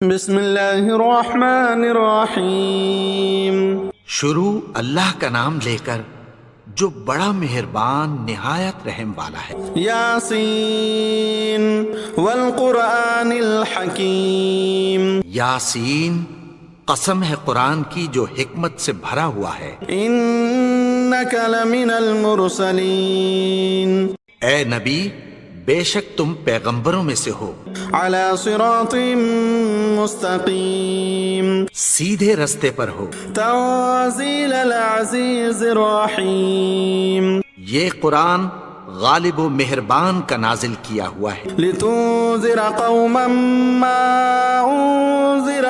بسم اللہ الرحمن الرحیم۔ شروع اللہ کا نام لے کر جو بڑا مہربان نہایت رحم والا ہے۔ یاسین والقرآن الحکیم۔ یاسین، قسم ہے قرآن کی جو حکمت سے بھرا ہوا ہے۔ انک لمن المرسلین۔ اے نبی، بے شک تم پیغمبروں میں سے ہو، علی صراط مستقیم، سیدھے رستے پر ہو۔ تنزیل العزیز الرحیم۔ یہ قرآن غالب و مہربان کا نازل کیا ہوا ہے۔ لتنذر قوما ما انذر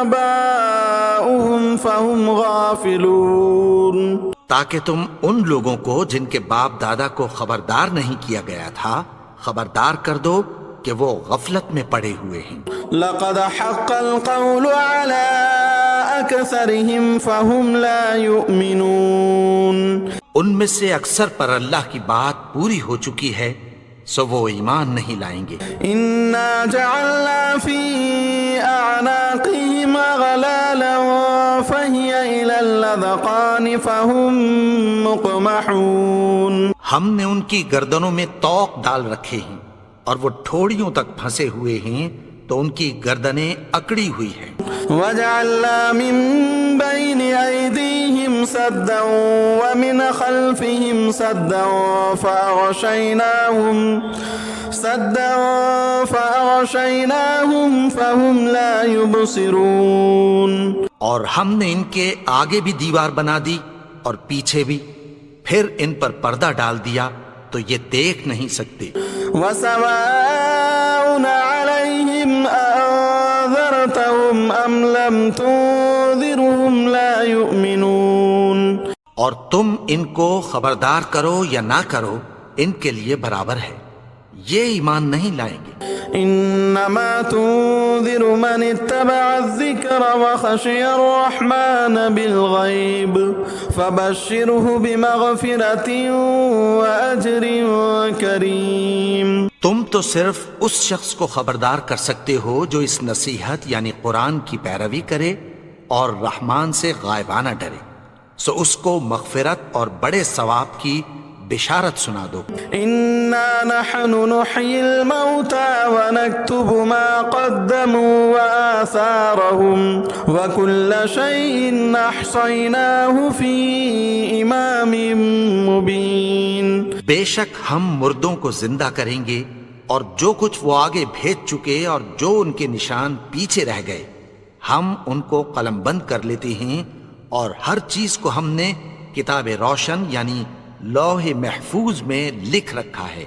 آباؤهم فهم غافلون۔ تاکہ تم ان لوگوں کو جن کے باپ دادا کو خبردار نہیں کیا گیا تھا خبردار کر دو کہ وہ غفلت میں پڑے ہوئے ہیں۔ لقد حق القول على اکثرهم فهم لا يؤمنون۔ ان میں سے اکثر پر اللہ کی بات پوری ہو چکی ہے سو وہ ایمان نہیں لائیں گے۔ انا جعلنا في اعناقهم اغلالا فهي الى الاذقان فهم مقمحون۔ ہم نے ان کی گردنوں میں طوق ڈال رکھے ہیں اور وہ ٹھوڑیوں تک پھنسے ہوئے ہیں تو ان کی گردنیں اکڑی ہوئی ہیں۔ وجعلنا من بين أيديهم سدا ومن خلفهم سدا فأغشيناهم فهم لا يبصرون۔ اور ہم نے ان کے آگے بھی دیوار بنا دی اور پیچھے بھی، پھر ان پر پردہ ڈال دیا تو یہ دیکھ نہیں سکتے۔ وسواء عليهم أنذرتهم أم لم تنذرهم لا يؤمنون۔ اور تم ان کو خبردار کرو یا نہ کرو ان کے لیے برابر ہے، یہ ایمان نہیں لائیں گے۔ انما تنذر من اتبع الذکر وخشی الرحمن بالغیب فبشره بمغفرة واجر کریم۔ تم تو صرف اس شخص کو خبردار کر سکتے ہو جو اس نصیحت یعنی قرآن کی پیروی کرے اور رحمان سے غائبانہ ڈرے، سو اس کو مغفرت اور بڑے ثواب کی بشارت سنا دو۔ انا نحن نحيي الموتى ونكتب ما قدموا وآثارهم وكل شيء احصيناه في امام مبين۔ بے شک ہم مردوں کو زندہ کریں گے اور جو کچھ وہ آگے بھیج چکے اور جو ان کے نشان پیچھے رہ گئے ہم ان کو قلم بند کر لیتے ہیں، اور ہر چیز کو ہم نے کتاب روشن یعنی لوح محفوظ میں لکھ رکھا ہے۔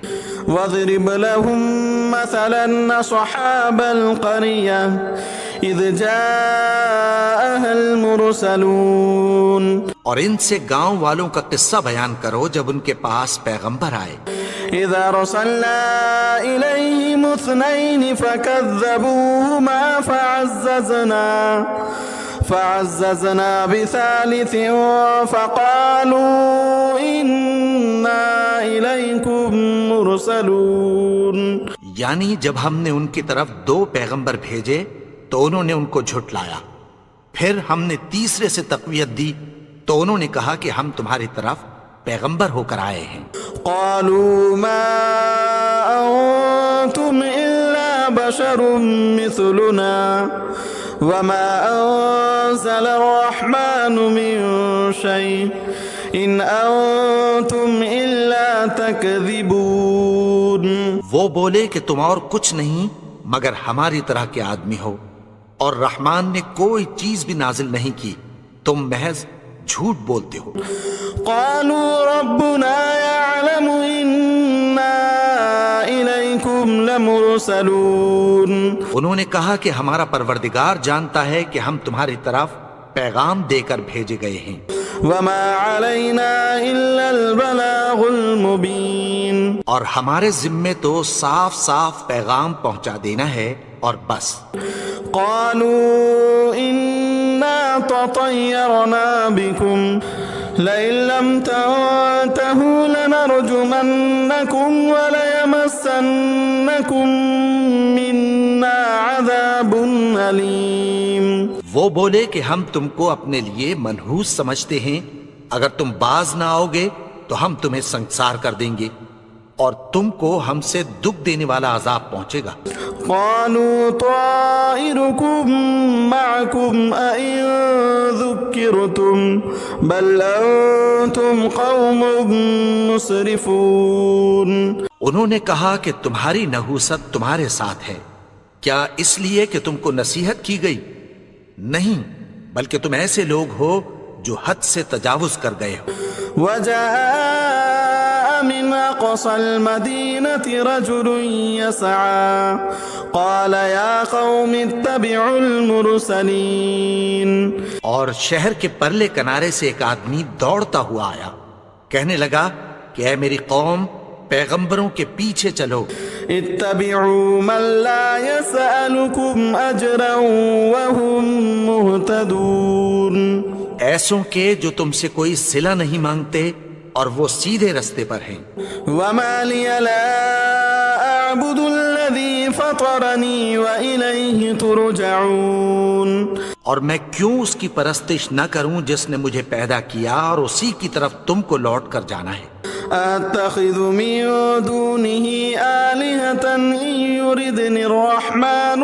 واضرب لهم مثلا اصحاب القرية اذ جاءها المرسلون۔ اور ان سے گاؤں والوں کا قصہ بیان کرو جب ان کے پاس پیغمبر آئے۔ اذا ارسلنا اليهم اثنين فكذبوهما فعززنا بثالث فقالوا انا اليكم مرسلون۔ یعنی جب ہم نے ان کی طرف 2 پیغمبر بھیجے تو انہوں نے ان کو جھٹلایا، پھر ہم نے تیسرے سے تقویت دی تو انہوں نے کہا کہ ہم تمہاری طرف پیغمبر ہو کر آئے ہیں۔ قالوا ما انتم الا بشر مثلنا وما انزل الرحمن من شيء ان انتم الا تكذبون۔ وہ بولے کہ تم اور کچھ نہیں مگر ہماری طرح کے آدمی ہو، اور رحمان نے کوئی چیز بھی نازل نہیں کی، تم محض جھوٹ بولتے ہو۔ قالوا ربنا يعلم انا اليكم لمرسلون۔ انہوں نے کہا کہ ہمارا پروردگار جانتا ہے کہ ہم تمہاری طرف پیغام دے کر بھیجے گئے ہیں۔ وما علينا الا البلاغ المبين۔ اور ہمارے ذمے تو صاف صاف پیغام پہنچا دینا ہے اور بس۔ قالوا انا تطيرنا بكم لئن لم تنتهوا لنرجمنكم وليمسنكم منا عذاب أليم. وہ بولے کہ ہم تم کو اپنے لیے منحوس سمجھتے ہیں، اگر تم باز نہ آؤ گے تو ہم تمہیں سنگسار کر دیں گے اور تم کو ہم سے دکھ دینے والا عذاب پہنچے گا۔ قالوا طائركم معكم أئن ذكرتم بل أنتم قوم مسرفون. انہوں نے کہا کہ تمہاری نحوست تمہارے ساتھ ہے، کیا اس لیے کہ تم کو نصیحت کی گئی؟ نہیں، بلکہ تم ایسے لوگ ہو جو حد سے تجاوز کر گئے ہو۔ وجاء من أقصى المدينة رجل يسعى قال يا قوم اتبعوا المرسلين. اور شہر کے پرلے کنارے سے ایک آدمی دوڑتا ہوا آیا، کہنے لگا کہ اے میری قوم، پیغمبروں کے پیچھے چلو۔ اتبعوا من لا يسألكم أجرا وهم مهتدون. ایسوں کے جو تم سے کوئی صلہ نہیں مانگتے اور وہ سیدھے رستے پر ہیں۔ وما لي لا أعبد الذي فطرني وإليه ترجعون. اور میں کیوں اس کی پرستش نہ کروں جس نے مجھے پیدا کیا اور اسی کی طرف تم کو لوٹ کر جانا ہے۔ أتخذ من دونه آلهة إن يردني الرحمن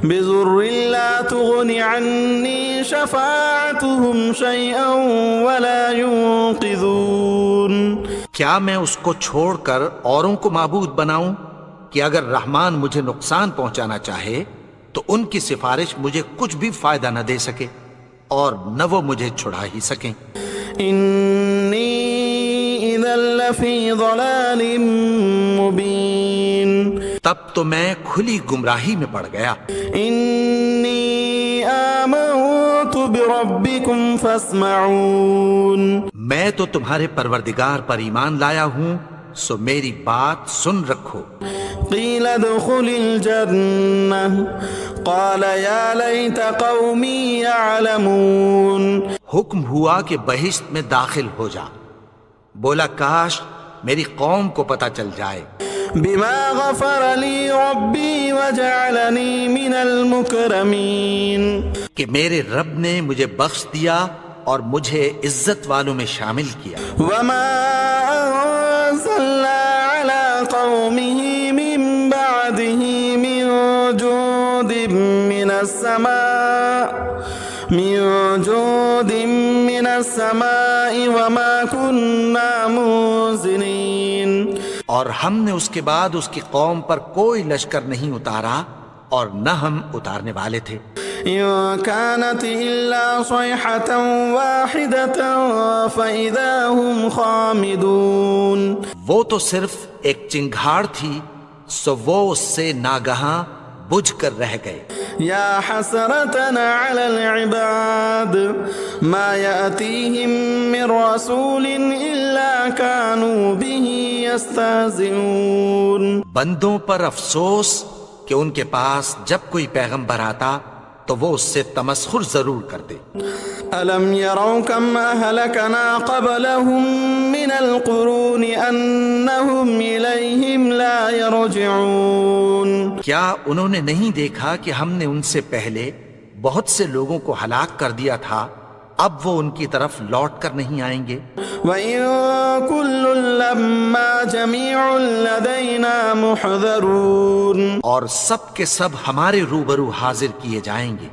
بضر لا تغني عني شفاعتهم شيئا ولا ينقذون. کیا میں اس کو چھوڑ کر اوروں کو معبود بناؤں کہ اگر رحمان مجھے نقصان پہنچانا چاہے تو ان کی سفارش مجھے کچھ بھی فائدہ نہ دے سکے اور نہ وہ مجھے چھڑا ہی سکیں۔ انی اذا لفی ضلال مبین. تب تو میں کھلی گمراہی میں پڑ گیا۔ انی آمنت بربکم فاسمعون. میں تو تمہارے پروردگار پر ایمان لایا ہوں، سو میری بات سن رکھو۔ قیل ادخل الجنہ قال یا لیت قومی یعلمون. حکم ہوا کہ بہشت میں داخل ہو جا، بولا کاش میری قوم کو پتہ چل جائے۔ بما غفر لی ربی وجعلنی من المکرمین. کہ میرے رب نے مجھے بخش دیا اور مجھے عزت والوں میں شامل کیا۔ وما انزلنا على قومه من بعده من جود من السماء وما كنا منزلين. اور ہم نے اس کے بعد اس کی قوم پر کوئی لشکر نہیں اتارا اور نہ ہم اتارنے والے تھے۔ إن كانت إلا صيحة واحدة فإذا هم خامدون. وہ تو صرف ایک چنگھاڑ تھی، سو وہ اس سے ناگہاں بجھ کر رہ گئے۔ يا حسرتنا على العباد ما يأتيهم من رسول إلا كانوا به يستهزئون. بندوں پر افسوس کہ ان کے پاس جب کوئی پیغمبر آتا تو وہ اس سے تمسخر ضرور کرتے۔ ألم يروا كم أهلكنا قبلهم من القرون أنهم إليهم لا يرجعون. کیا انہوں نے نہیں دیکھا کہ ہم نے ان سے پہلے بہت سے لوگوں کو ہلاک کر دیا تھا، اب وہ ان کی طرف لوٹ کر نہیں آئیں گے؟ وَإِن كُلٌّ لَمَّا جَمِيعٌ لَدَيْنَا مُحْضَرُونَ. اور سب کے سب ہمارے روبرو حاضر کیے جائیں گے۔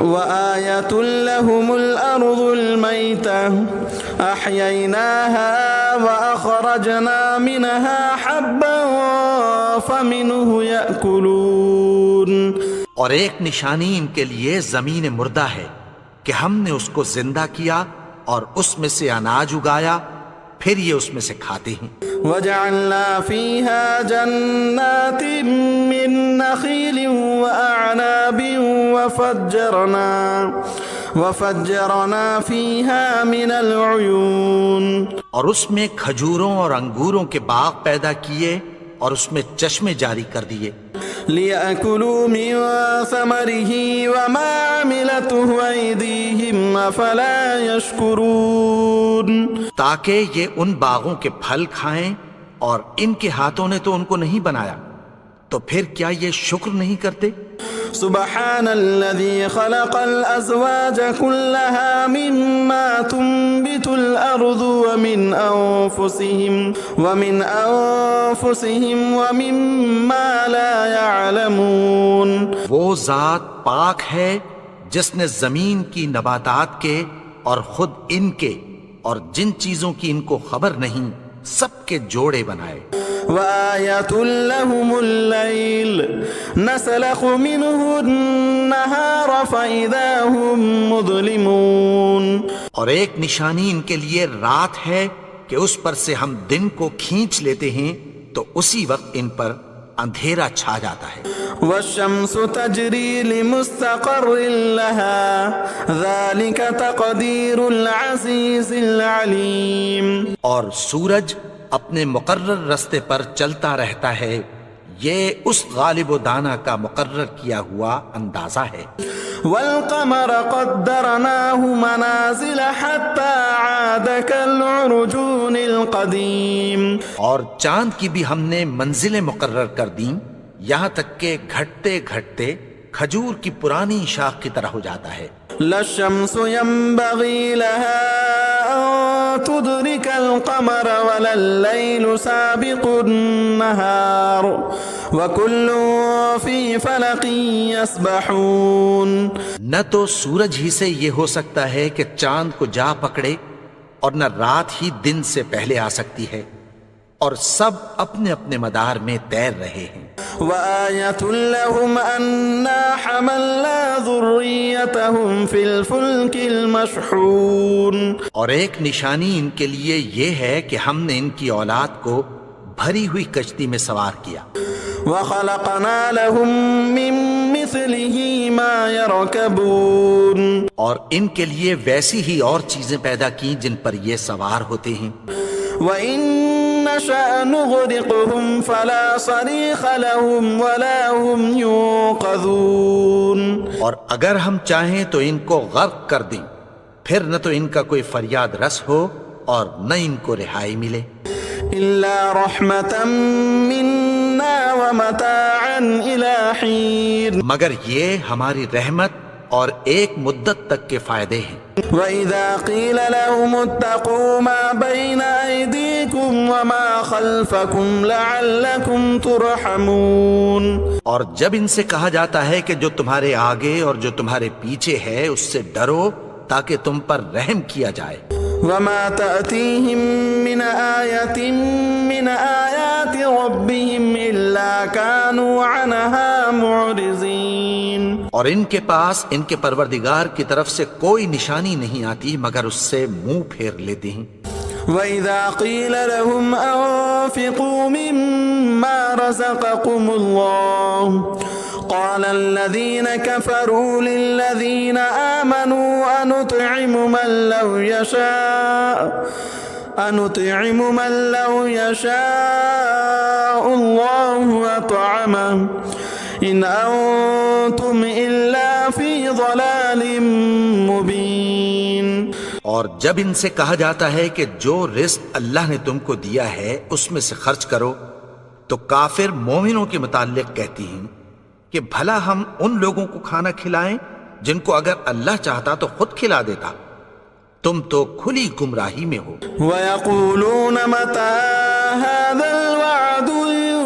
وَآيَةٌ لَهُمُ الْأَرْضُ الْمَيْتَةُ أَحْيَيْنَاهَا وَأَخْرَجْنَا مِنْهَا حَبًّا فَمِنْهُ يَأْكُلُونَ. اور ایک نشانی ان کے لیے زمین مردہ ہے کہ ہم نے اس کو زندہ کیا اور اس میں سے اناج اگایا، پھر یہ اس میں سے کھاتے ہیں۔ وَجَعَلْنَا فِيهَا جَنَّاتٍ مِّن نَخِيلٍ وَأَعْنَابٍ وَفَجَّرْنَا فِيهَا مِنَ الْعُيُونِ. اور اس میں کھجوروں اور انگوروں کے باغ پیدا کیے اور اس میں چشمے جاری کر دیے۔ لِيَأْكُلُوا مِن ثَمَرِهِ وَمَا عَمِلَتْهُ أَيْدِيهِمْ أَفَلَا يَشْكُرُونَ. تاکہ یہ ان باغوں کے پھل کھائیں اور ان کے ہاتھوں نے تو ان کو نہیں بنایا، تو پھر کیا یہ شکر نہیں کرتے؟ سبحان الذي خلق الأزواج كلها مما تنبت الأرض ومن أنفسهم ومما لا يعلمون. وہ ذات پاک ہے جس نے زمین کی نباتات کے اور خود ان کے اور جن چیزوں کی ان کو خبر نہیں سب کے جوڑے بنائے. وآية لهم الليل نسلخ منه النهار فإذا هم مظلمون. اور ایک نشانی ان کے لیے رات ہے کہ اس پر سے ہم دن کو کھینچ لیتے ہیں تو اسی وقت ان پر اندھیرا چھا جاتا ہے. والشمس تجري لمستقر لها ذلك تقدير العزيز العليم. اور سورج اپنے مقرر رستے پر چلتا رہتا ہے، یہ اس غالب و دانا کا مقرر کیا ہوا اندازہ ہے. والقمر قدرناه منازل حتى عاد كالعرجون القديم. اور چاند کی بھی ہم نے منزلیں مقرر کر دیں یہاں تک کہ گھٹتے گھٹتے کھجور کی پرانی شاخ کی طرح ہو جاتا ہے. لا الشمس ينبغي لها أن تدرك القمر ولا الليل سابق النهار وكل في فلق يسبحون. نہ تو سورج ہی سے یہ ہو سکتا ہے کہ چاند کو جا پکڑے اور نہ رات ہی دن سے پہلے آ سکتی ہے، اور سب اپنے اپنے مدار میں تیر رہے ہیں. وآية لهم أنا حملنا ذريتهم في الفلك المشحون. اور ایک نشانی ان کے لیے یہ ہے کہ ہم نے ان کی اولاد کو بھری ہوئی کشتی میں سوار کیا. وخلقنا لهم من مثله ما يركبون. اور ان کے لیے ویسی ہی اور چیزیں پیدا کی جن پر یہ سوار ہوتے ہیں. وإن نشأ نغرقهم فلا صريخ لهم ولا هم ينقذون. اور اگر ہم چاہیں تو ان کو غرق کر دیں، پھر نہ تو ان کا کوئی فریاد رس ہو اور نہ ان کو رہائی ملے. إلا رحمة منا ومتاعا إلى حين. مگر یہ ہماری رحمت اور ایک مدت تک کے فائدے ہیں. وَإِذَا قِيلَ لَهُمُ اتَّقُوا مَا بَيْنَ أَيْدِيكُمْ وَمَا خَلْفَكُمْ لَعَلَّكُمْ تُرْحَمُونَ. اور جب ان سے کہا جاتا ہے کہ جو تمہارے آگے اور جو تمہارے پیچھے ہے اس سے ڈرو تاکہ تم پر رحم کیا جائے. وَمَا تَأْتِيهِم مِّنْ آيَةٍ مِّنْ آيَاتِ رَبِّهِمْ إِلَّا كَانُوا عَنْهَا مُعْرِضِينَ. اور ان کے پاس ان کے پروردگار کی طرف سے کوئی نشانی نہیں آتی مگر اس سے منہ پھیر لیتے ہیں. وَإِذَا قِيلَ لَهُمْ أَنفِقُوا مِمَّا رَزَقَكُمُ اللَّهُ قَالَ الَّذِينَ كَفَرُوا لِلَّذِينَ آمَنُوا أَنُطْعِمُ مَن لَّوْ يَشَاءُ اللَّهُ أَطْعَمَهُ إِنْ أَنْتُمْ إِلَّا فِي ضَلَالٍ مُبِينٍ. اور جب ان سے کہا جاتا ہے کہ جو رزق اللہ نے تم کو دیا ہے اس میں سے خرچ کرو تو کافر مومنوں کے متعلق کہتی ہیں کہ بھلا ہم ان لوگوں کو کھانا کھلائیں جن کو اگر اللہ چاہتا تو خود کھلا دیتا. تم تو کھلی گمراہی میں ہو. وَيَقُولُونَ مَتَى هَذَا الْوَعْدُ إِن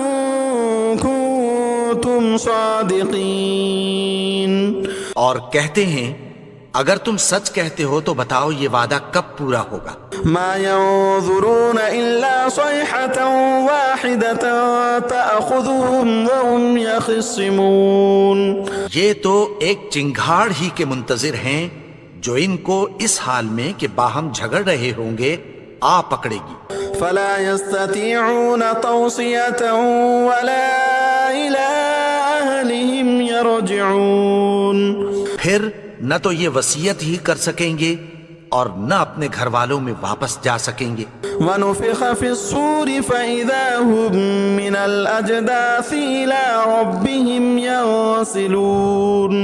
كُنتُمْ صَادِقِينَ. اور کہتے ہیں اگر تم سچ کہتے ہو تو بتاؤ یہ وعدہ کب پورا ہوگا. ما ينظرون إلا صيحة واحدة تأخذهم وهم يخصمون. یہ تو ایک چنگھاڑ ہی کے منتظر ہیں جو ان کو اس حال میں کہ باہم جھگڑ رہے ہوں گے آ پکڑے گی. فلا يستطيعون توصية ولا إلى أهلهم يرجعون. پھر نہ تو یہ وصیت ہی کر سکیں گے اور نہ اپنے گھر والوں میں واپس جا سکیں گے. وَنُفِخَ فِي الصُّورِ فَإِذَا هُم مِّنَ الْأَجْدَاثِ إِلَىٰ رَبِّهِمْ يَنسِلُونَ.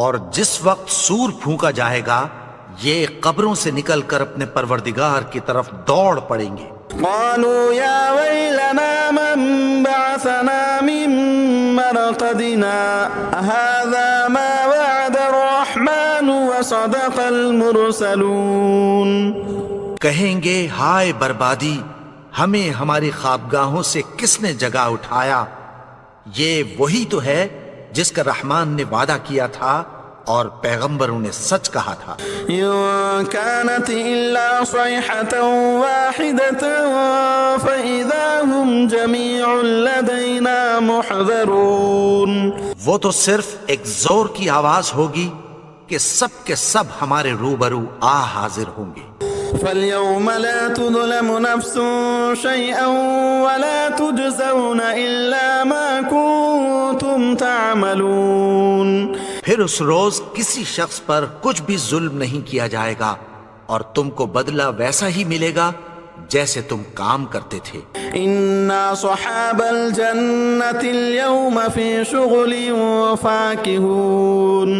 اور جس وقت سور پھونکا جائے گا یہ قبروں سے نکل کر اپنے پروردگار کی طرف دوڑ پڑیں گے. قَالُوا يَا وَيْلَنَا مَن بَعَثَنَا مِن معتدنا هذا ما وعد الرحمن وصدق المرسلون. کہیں گے ہائے بربادی، ہمیں ہماری خوابگاہوں سے کس نے جگا اٹھایا؟ یہ وہی تو ہے جس کا رحمان نے وعدہ کیا تھا اور پیغمبروں نے سچ کہا تھا. إن كانت إلا صيحة واحدة فإذا هم جميع لدينا محضرون. وہ تو صرف ایک زور کی آواز ہوگی کہ سب کے سب ہمارے روبرو آ حاضر ہوں گے. فاليوم لا تظلم نفس شيئا ولا تجزون إلا ما كنتم تعملون. پھر اس روز کسی شخص پر کچھ بھی ظلم نہیں کیا جائے گا اور تم کو بدلہ ویسا ہی ملے گا جیسے تم کام کرتے تھے. إنا صحاب الجنة اليوم في شغل فاكهون.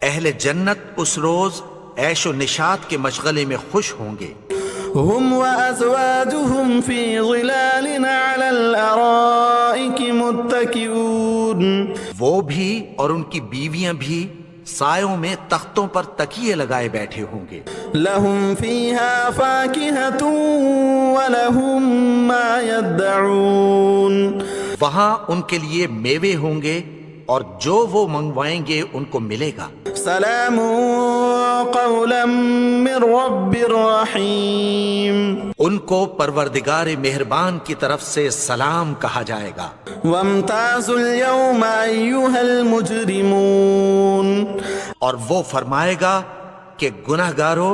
اہل جنت اس روز عیش و نشاط کے مشغلے میں خوش ہوں گے. هم وأزواجهم في ظلال على الأرائك متكئون. وہ بھی اور ان کی بیویاں بھی سایوں میں تختوں پر تکیے لگائے بیٹھے ہوں گے. لهم فيها فاكهة ولهم ما يدعون. وہاں ان کے لیے میوے ہوں گے اور جو وہ منگوائیں گے ان کو ملے گا. سلام قولا من رب رحیم. ان کو پروردگار مہربان کی طرف سے سلام کہا جائے گا. وامتازوا اليوم أيها المجرمون. اور وہ فرمائے گا کہ گناہگارو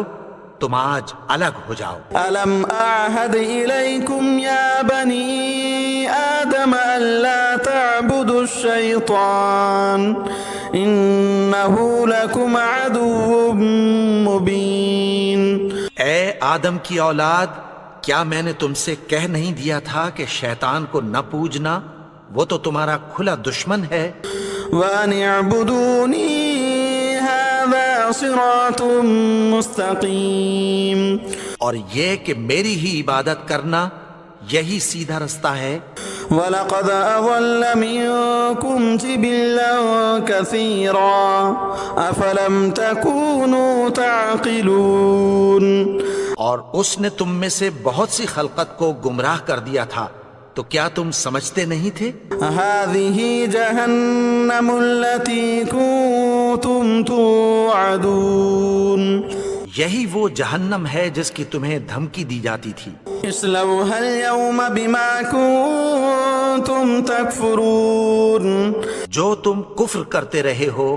تم آج الگ ہو جاؤ. ألم أعهد إليكم يا بني آدم ألا تعبدوا الشيطان إنه لكم عدو مبين. اے آدم کی اولاد، کیا میں نے تم سے کہہ نہیں دیا تھا کہ شیطان کو نہ پوجنا؟ وہ تو تمہارا کھلا دشمن ہے. وأن اعبدوني هذا صراط مستقيم. اور یہ کہ میری ہی عبادت کرنا یہی سیدھا رستہ ہے. وَلَقَدْ أَضَلَّ مِنكُمْ جِبِلًّا كَثِيرًا أَفَلَمْ تَكُونُوا تَعْقِلُونَ. اور اس نے تم میں سے بہت سی خلقت کو گمراہ کر دیا تھا، تو کیا تم سمجھتے نہیں تھے؟ هَذِهِ جَهَنَّمُ الَّتِي كُنتُمْ تُوعَدُونَ. یہی وہ جہنم ہے جس کی تمہیں دھمکی دی جاتی تھی. اصلوها اليوم بما كنتم تكفرون. جو تم کفر کرتے رہے ہو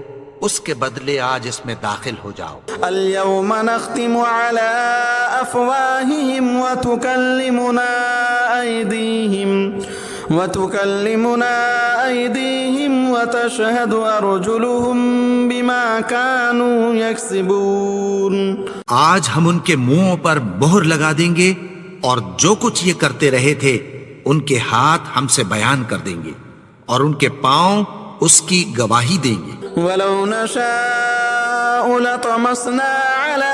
اس کے بدلے آج اس میں داخل ہو جاؤ. اليوم نختم على أفواههم وتكلمنا أيديهم وتشهد أرجلهم بما كانوا يكسبون. آج ہم ان کے منہوں پر مہر لگا دیں گے اور جو کچھ یہ کرتے رہے تھے ان کے ہاتھ ہم سے بیان کر دیں گے اور ان کے پاؤں اس کی گواہی دیں گے. ولو نشاء لطمسنا على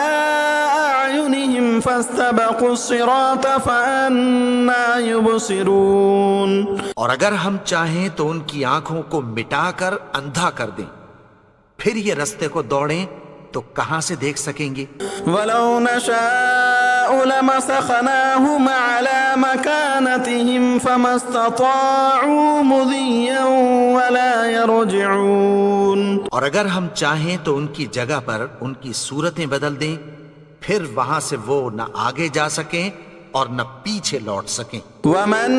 أعينهم فاستبقوا الصراط فأنا يبصرون. اور اگر ہم چاہیں تو ان کی آنکھوں کو مٹا کر اندھا کر دیں، پھر یہ رستے کو دوڑیں تو کہاں سے دیکھ سکیں گے. ولو نشاء لمسخناهم على مكانتهم فما استطاعوا مضيا ولا يرجعون. اور اگر ہم چاہیں تو ان کی جگہ پر ان کی صورتیں بدل دیں، پھر وہاں سے وہ نہ آگے جا سکیں اور نہ پیچھے لوٹ سکیں. ومن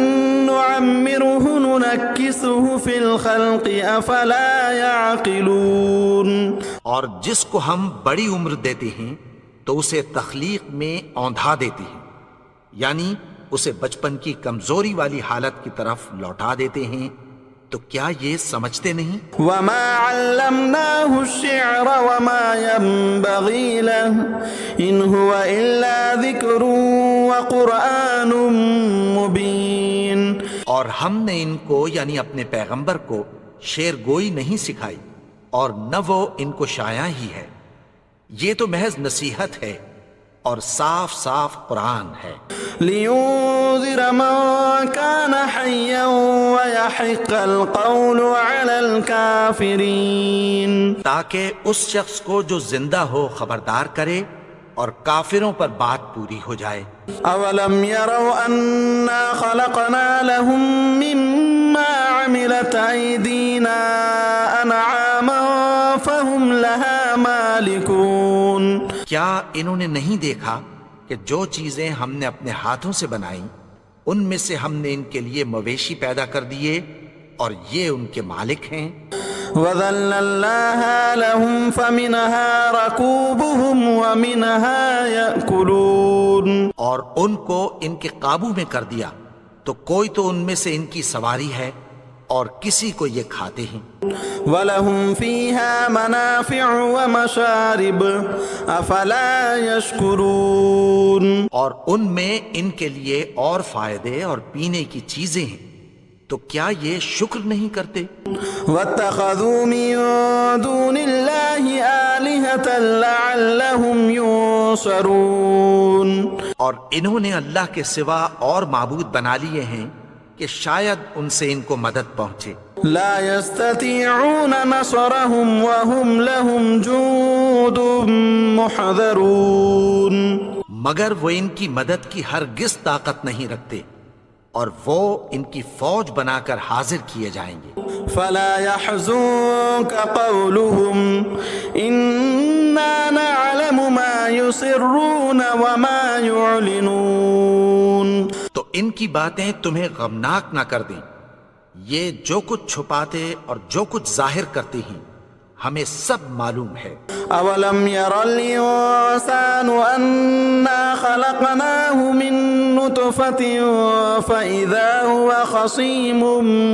نعمره ننكسه في الخلق افلا يعقلون. اور جس کو ہم بڑی عمر دیتے ہیں تو اسے تخلیق میں اوندھا دیتے ہیں، یعنی اسے بچپن کی کمزوری والی حالت کی طرف لوٹا دیتے ہیں. تو کیا یہ سمجھتے نہیں؟ وما علمناه الشعر وما ينبغي له ان هو الا ذكر وقرآن مبين. اور ہم نے ان کو یعنی اپنے پیغمبر کو شعر گوئی نہیں سکھائی اور نہ وہ ان کو شایع ہی ہے. یہ تو محض نصیحت ہے اور صاف صاف قرآن ہے. لينذر من كان حيا ويحق القول على الكافرين. تاکہ اس شخص کو جو زندہ ہو خبردار کرے اور کافروں پر بات پوری ہو جائے. اولم يروا انا خلقنا لهم مما عملت ايدينا انعاما فهم لها مالكون. کیا انہوں نے نہیں دیکھا کہ جو چیزیں ہم نے اپنے ہاتھوں سے بنائیں ان میں سے ہم نے ان کے لیے مویشی پیدا کر دیے اور یہ ان کے مالک ہیں. وَذَلَّلْنَاهَا لَهُمْ فَمِنْهَا رَكُوبُهُمْ وَمِنْهَا يَأْكُلُونَ. اور ان کو ان کے قابو میں کر دیا تو کوئی تو ان میں سے ان کی سواری ہے اور کسی کو یہ کھاتے ہیں. وَلَهُمْ فِيهَا مَنَافِعُ وَمَشَارِبُ أَفَلَا يَشْكُرُونَ. اور ان میں ان کے لیے اور فائدے اور پینے کی چیزیں ہیں تو کیا یہ شکر نہیں کرتے؟ وَاتَّخَذُوا مِن دُونِ اللَّهِ آلِهَةً لَعَلَّهُمْ يُنصَرُونَ. اور انہوں نے اللہ کے سوا اور معبود بنا لیے ہیں کہ شاید ان سے ان کو مدد پہنچے. لا يستطيعون نصرهم وهم لهم جند محضرون. مگر وہ ان کی مدد کی ہرگز طاقت نہیں رکھتے اور وہ ان کی فوج بنا کر حاضر کیے جائیں گے. فلا يحزنك قولهم إنا نعلم ما يسرون وما يعلنون. تو ان کی باتیں تمہیں غمناک نہ کر دیں. یہ جو کچھ چھپاتے اور جو کچھ ظاہر کرتے ہیں ہمیں سب معلوم ہے. اولم ير الانسان انا خلقناه من نطفة فاذا هو خصيم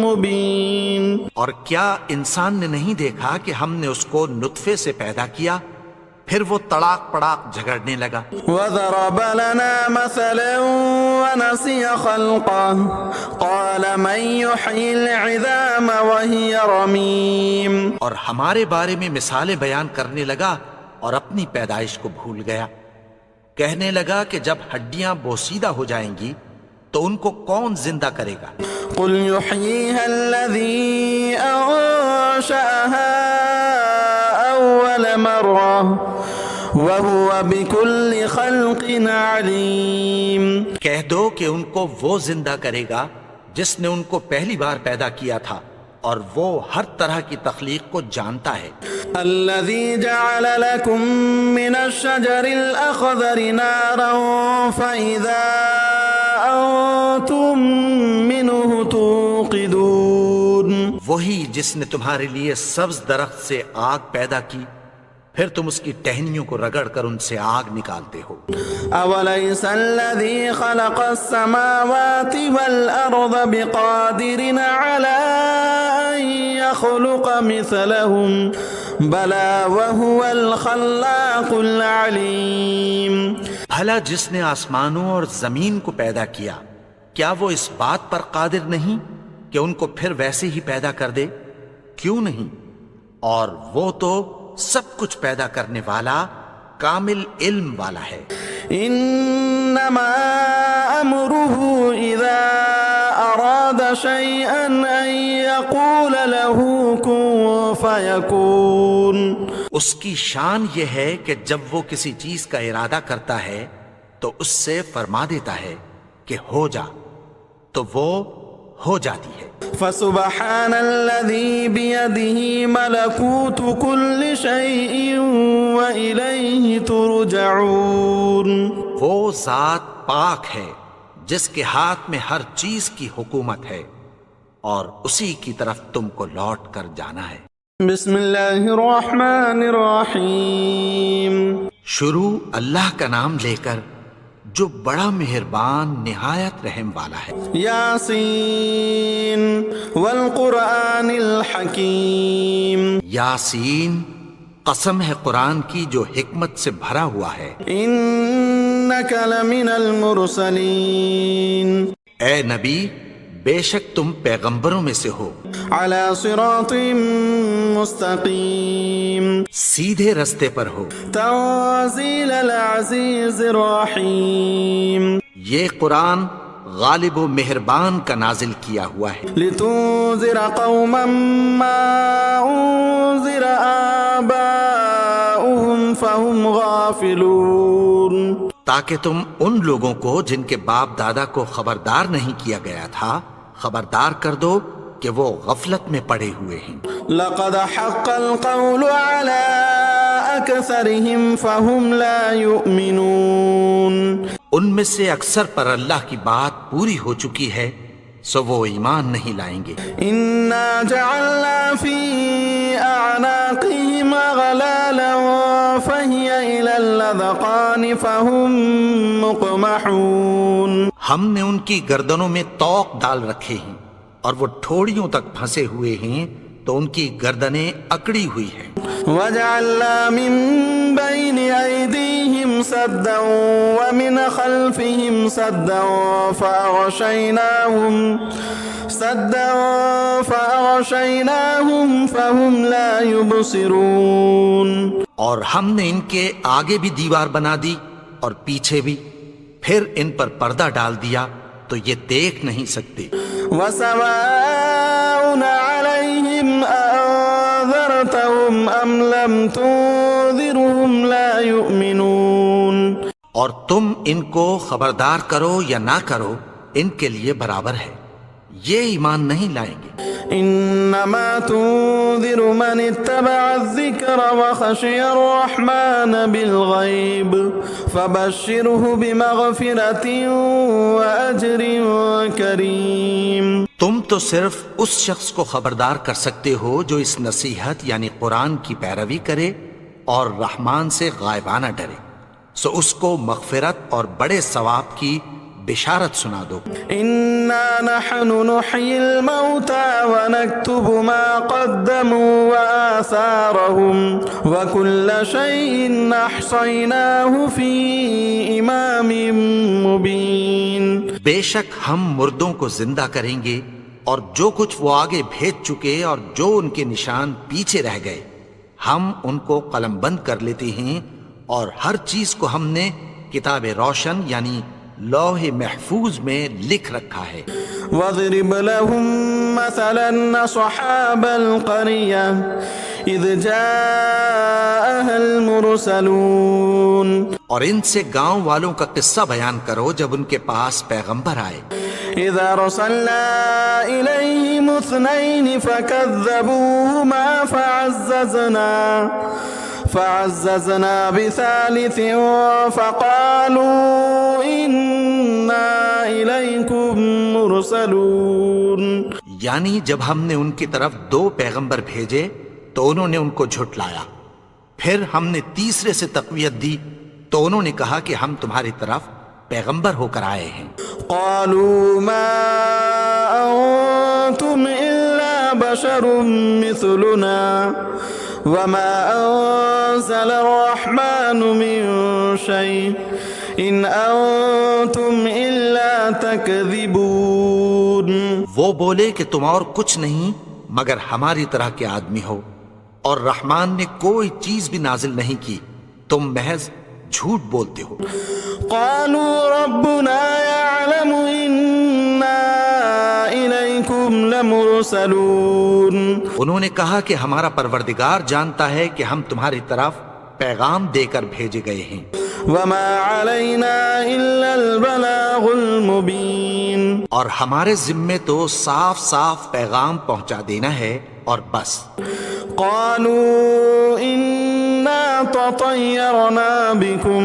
مبين. اور کیا انسان نے نہیں دیکھا کہ ہم نے اس کو نطفے سے پیدا کیا پھر وہ تڑاک پڑاک جھگڑنے لگا. وضرب لنا مثلا ونسي خلقه قال من يحيي العظام وهي رميم. اور ہمارے بارے میں مثالیں بیان کرنے لگا اور اپني پیدائش کو بھول گیا. کہنے لگا کہ جب ہڈیاں بوسیدہ ہو جائیں گی تو ان کو کون زندہ کرے گا؟ قل يحييها الذي أنشأها أول مرة وهو بكل خلق عليم. کہہ دو کہ ان کو وہ زندہ کرے گا جس نے ان کو پہلی بار پیدا کیا تھا اور وہ ہر طرح کی تخلیق کو جانتا ہے. الذي جعل لكم من الشجر الأخضر نارا فإذا أنتم منه توقدون. وہی جس نے تمہارے لیے سبز درخت سے آگ پیدا کی پھر تم اس کی ٹہنیوں کو رگڑ کر ان سے آگ نکالتے ہو. أوليس الذي خلق السماوات والأرض بقادر على أن يخلق مثلهم بلى وهو الخلاق العليم. بھلا جس نے آسمانوں اور زمین کو پیدا کیا کیا وہ اس بات پر قادر نہیں کہ ان کو پھر ویسے ہی پیدا کر دے؟ کیوں نہیں؟ اور وہ تو سب کچھ پیدا کرنے والا کامل علم والا ہے. انما امره اذا اراد شيئا ان يقول له كن فيكون. اس کی شان یہ ہے کہ جب وہ کسی چیز کا ارادہ کرتا ہے تو اس سے فرما دیتا ہے کہ ہو جا تو وہ ہو جاتی ہے. فسبحان الذي بيده ملكوت كل شيء وإليه ترجعون. وہ ذات پاک ہے جس کے ہاتھ میں ہر چیز کی حکومت ہے اور اسی کی طرف تم کو لوٹ کر جانا ہے. بسم اللہ الرحمن الرحیم. شروع اللہ کا نام لے کر جو بڑا مہربان نہایت رحم والا ہے. یاسین والقرآن الحکیم. یاسین قسم ہے قرآن کی جو حکمت سے بھرا ہوا ہے. انک لمن المرسلین. اے نبی بے شک تم پیغمبروں میں سے ہو. علی صراط مستقیم. سیدھے رستے پر ہو. تنزیل العزیز الرحیم. یہ قرآن غالب و مہربان کا نازل کیا ہوا ہے. لتنذر قوما ما تاکہ تم ان لوگوں کو جن کے باپ دادا کو خبردار نہیں کیا گیا تھا خبردار کر دو کہ وہ غفلت میں پڑے ہوئے ہیں۔ لقد حق القول على أكثرهم فهم لا يؤمنون۔ ان میں سے اکثر پر اللہ کی بات پوری ہو چکی ہے سو وہ ایمان نہیں لائیں گے۔ إنا جعلنا في أعناقهم أغلالا فهي إلى الأذقان فهم مقمحون۔ ہم نے ان کی گردنوں میں طوق ڈال رکھے ہیں اور وہ ٹھوڑیوں تک پھنسے ہوئے ہیں تو ان کی گردنیں اکڑی ہوئی ہیں۔ وجعلنا من بين أيديهم سدا ومن خلفهم سدا فأغشيناهم فهم لا يبصرون۔ اور ہم نے ان کے آگے بھی دیوار بنا دی اور پیچھے بھی، پھر ان پر پردہ ڈال دیا تو یہ دیکھ نہیں سکتے۔ وسواء عليهم أنذرتهم أم لم تنذرهم لا يؤمنون۔ اور تم ان کو خبردار کرو یا نہ کرو ان کے لیے برابر ہے، یہ ایمان نہیں لائیں گے۔ انما تنذر من اتبع الذکر وخشی الرحمن بالغیب فبشره بمغفرۃ واجر کریم۔ تم تو صرف اس شخص کو خبردار کر سکتے ہو جو اس نصیحت یعنی قرآن کی پیروی کرے اور رحمان سے غائبانہ ڈرے، سو اس کو مغفرت اور بڑے ثواب کی بشارت سنا دو۔ انا نحن نحيي الموتى ونكتب ما قدموا وآثارهم وكل شيء احصيناه في امام مبين۔ بے شک ہم مردوں کو زندہ کریں گے اور جو کچھ وہ آگے بھیج چکے اور جو ان کے نشان پیچھے رہ گئے ہم ان کو قلم بند کر لیتے ہیں، اور ہر چیز کو ہم نے کتاب روشن یعنی لوح محفوظ میں لکھ رکھا ہے۔ وَاضْرِبْ لَهُمْ مَثَلًا أَصْحَابَ الْقَرْيَةِ إِذْ جَاءَهَا الْمُرْسَلُونَ۔ اور ان سے گاؤں والوں کا قصہ بیان کرو جب ان کے پاس پیغمبر آئے۔ إِذْ أَرْسَلْنَا إِلَيْهِمُ اثْنَيْنِ فَكَذَّبُوهُمَا فعززنا بثالث فقالوا إنا إليكم مرسلون۔ یعنی جب ہم نے ان کی طرف 2 پیغمبر بھیجے تو انہوں نے ان کو جھٹلایا، پھر ہم نے تیسرے سے تقویت دی تو انہوں نے کہا کہ ہم تمہاری طرف پیغمبر ہو کر آئے ہیں۔ قالوا ما أنتم إلا بشر مثلنا وما أنزل الرحمن من شيء إن أنتم إلا تكذبون۔ وہ بولے کہ تم اور کچھ نہیں مگر ہماری طرح کے آدمی ہو، اور رحمان نے کوئی چیز بھی نازل نہیں کی، تم محض جھوٹ بولتے ہو۔ قالوا ربنا يعلم إنا إليكم لمرسلون۔ انہوں نے کہا کہ ہمارا پروردگار جانتا ہے کہ ہم تمہاری طرف پیغام دے کر بھیجے گئے ہیں۔ وما علينا إلا البلاغ المبين۔ اور ہمارے ذمے تو صاف صاف پیغام پہنچا دینا ہے اور بس۔ قالوا إنا تطيرنا بكم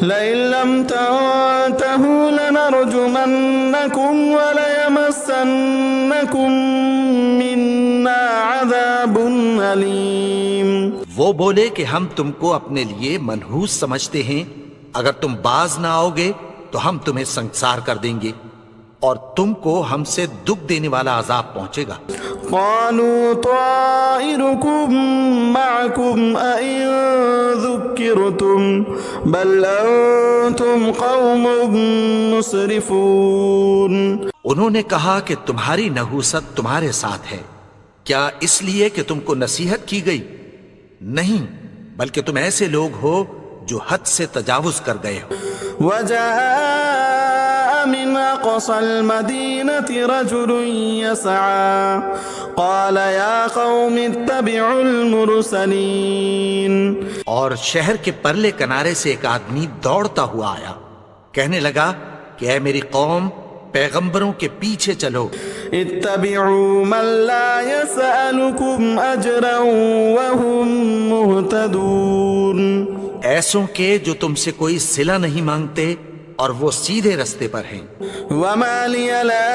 لئن لم تنتهوا لنرجمنكم وليمسنكم منا عذاب أليم۔ وہ بولے کہ ہم تم کو اپنے لیے منحوس سمجھتے ہیں، اگر تم باز نہ آؤ گے تو ہم تمہیں سنسار کر دیں گے اور تم کو ہم سے دکھ دینے والا عذاب پہنچے گا۔ قالوا طائركم معكم أئن ذكرتم بل أنتم قوم مسرفون۔ انہوں نے کہا کہ تمہاری نحوست تمہارے ساتھ ہے، کیا اس لیے کہ تم کو نصیحت کی گئی؟ نہیں، بلکہ تم ایسے لوگ ہو جو حد سے تجاوز کر گئے ہو۔ وجاء من أقصى المدينة رجل يسعى قال يا قوم اتبعوا المرسلين. اور شہر کے پرلے کنارے سے ایک آدمی دوڑتا ہوا آیا، کہنے لگا کہ اے میری قوم، پیغمبروں کے پیچھے چلو. اتبعوا من لا يسألكم أجرا وهم مهتدون. ایسوں کے جو تم سے کوئی صلہ نہیں مانگتے اور وہ سیدھے رستے پر ہیں. وما لي لا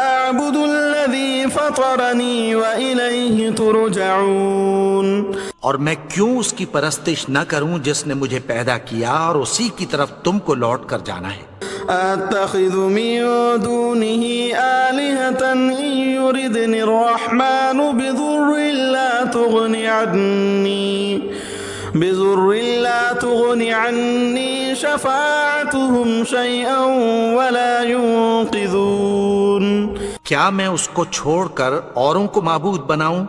أعبد الذي فطرني وإليه ترجعون. اور میں کیوں اس کی پرستش نہ کروں جس نے مجھے پیدا کیا اور اسی کی طرف تم کو لوٹ کر جانا ہے. أتخذ من دونه آلهة إن يردني الرحمن بضر لا تغني عني شفاعتهم شيئا ولا ينقذون. کیا میں اس کو چھوڑ کر اوروں کو معبود بناؤں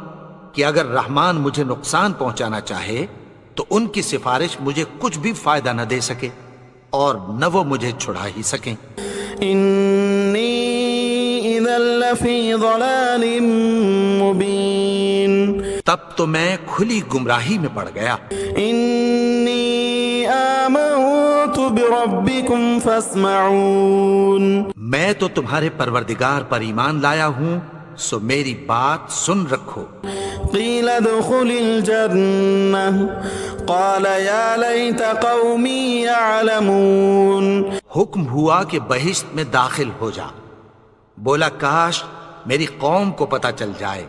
کہ اگر رحمان مجھے نقصان پہنچانا چاہے تو ان کی سفارش مجھے کچھ بھی فائدہ نہ دے سکے اور نہ وہ مجھے چھڑا ہی سکیں. انی اذا لفی ضلال مبین. تب تو میں کھلی گمراہی میں پڑ گیا. انی آمنت بربکم فاسمعون. میں تو تمہارے پروردگار پر ایمان لایا ہوں، سو میری بات سن رکھو. قیل ادخل الجنہ قال یا لیت قومی یعلمون. حکم ہوا کہ بہشت میں داخل ہو جا. بولا کاش میری قوم کو پتہ چل جائے.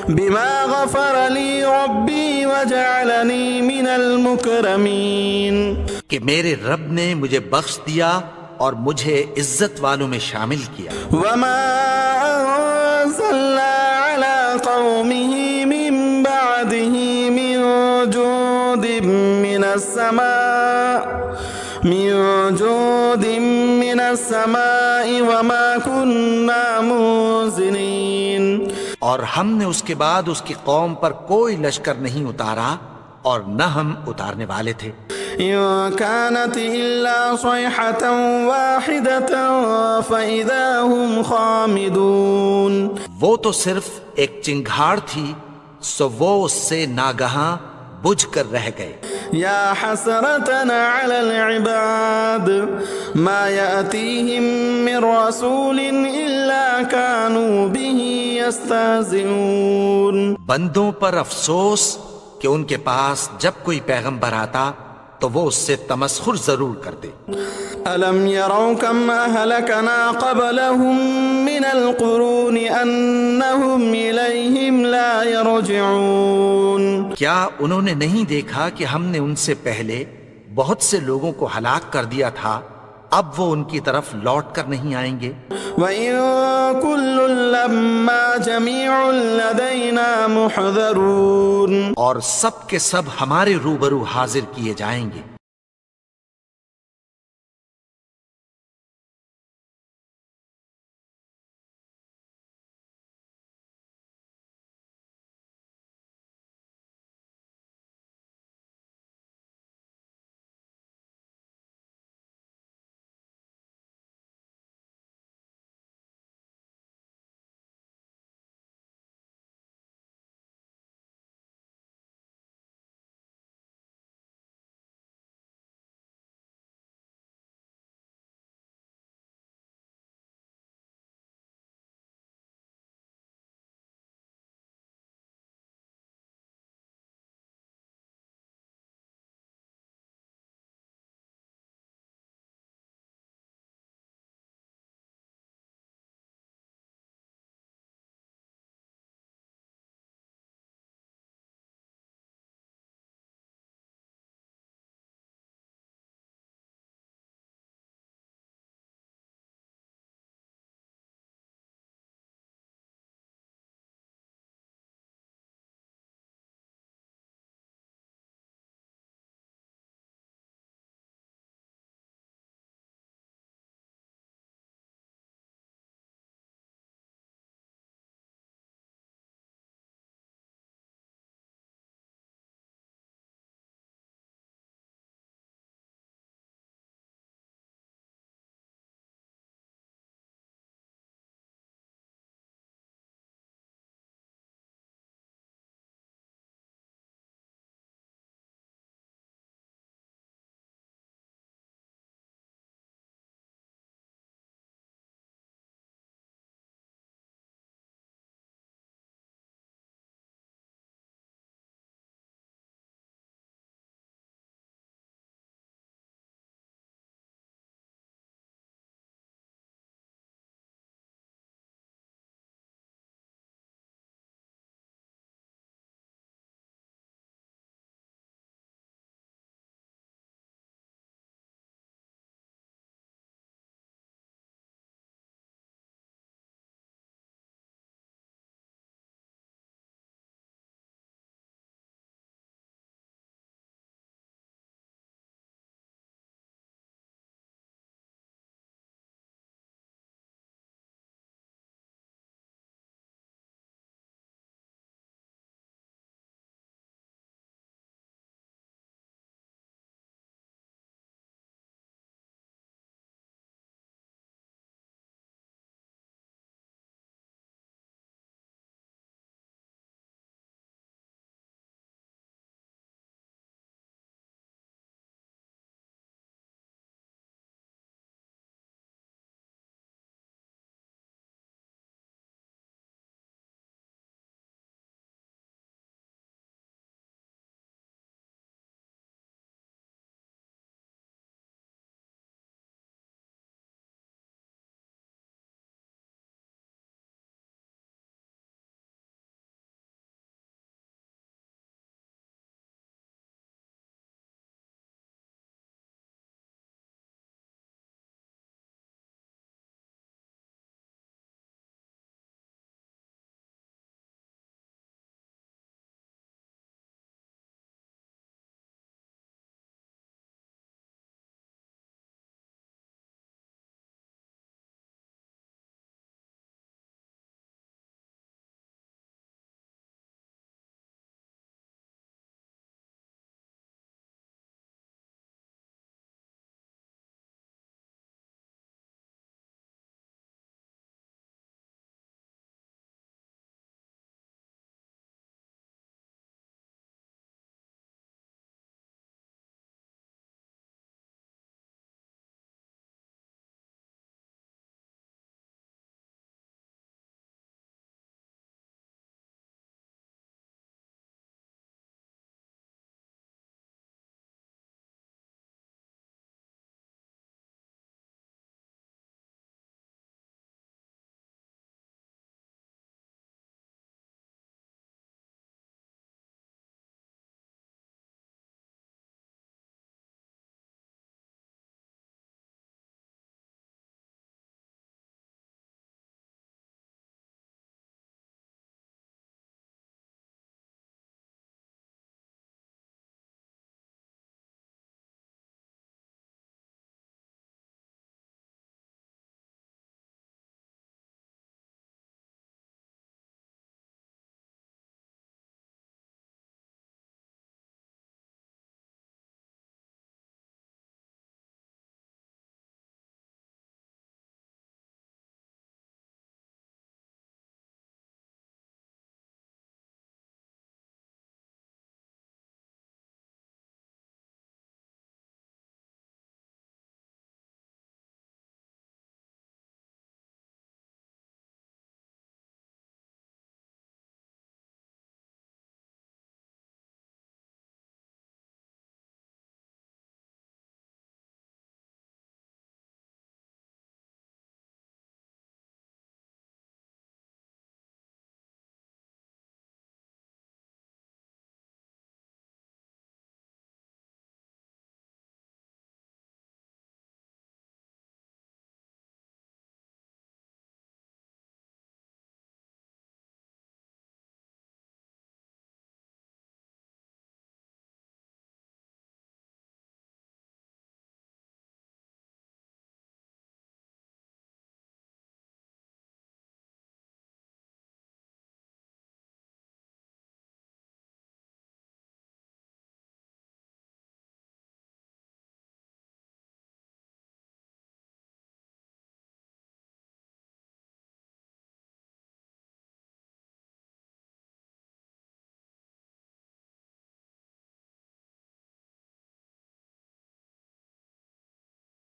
بما غفر لی ربی وجعلنی من المکرمین. کہ میرے رب نے مجھے بخش دیا اور مجھے عزت والوں میں شامل کیا. وما انزلنا على قومه من بعده من جود من السماء وما كنا منزلين. اور ہم نے اس کے بعد اس کی قوم پر کوئی لشکر نہیں اتارا اور نہ ہم اتارنے والے تھے. إن كانت إلا صيحة واحدة فإذا هم خامدون. وہ تو صرف ایک چنگھاڑ تھی، سو وہ اس سے ناگہاں بجھ کر رہ گئے. يا حسرتنا على العباد ما يأتيهم من رسول إلا كانوا به يستهزئون. بندوں پر افسوس کہ ان کے پاس جب کوئی پیغمبر آتا تو وہ اس سے تمسخر ضرور کرتے. ألم يروا كم أهلكنا قبلهم من القرون أنهم إليهم لا يرجعون. کیا انہوں نے نہیں دیکھا کہ ہم نے ان سے پہلے بہت سے لوگوں کو ہلاک کر دیا تھا، اب وہ ان کی طرف لوٹ کر نہیں آئیں گے. وَإِن كُلٌّ لَمَّا جَمِيعٌ لَدَيْنَا مُحْضَرُونَ. اور سب کے سب ہمارے روبرو حاضر کیے جائیں گے.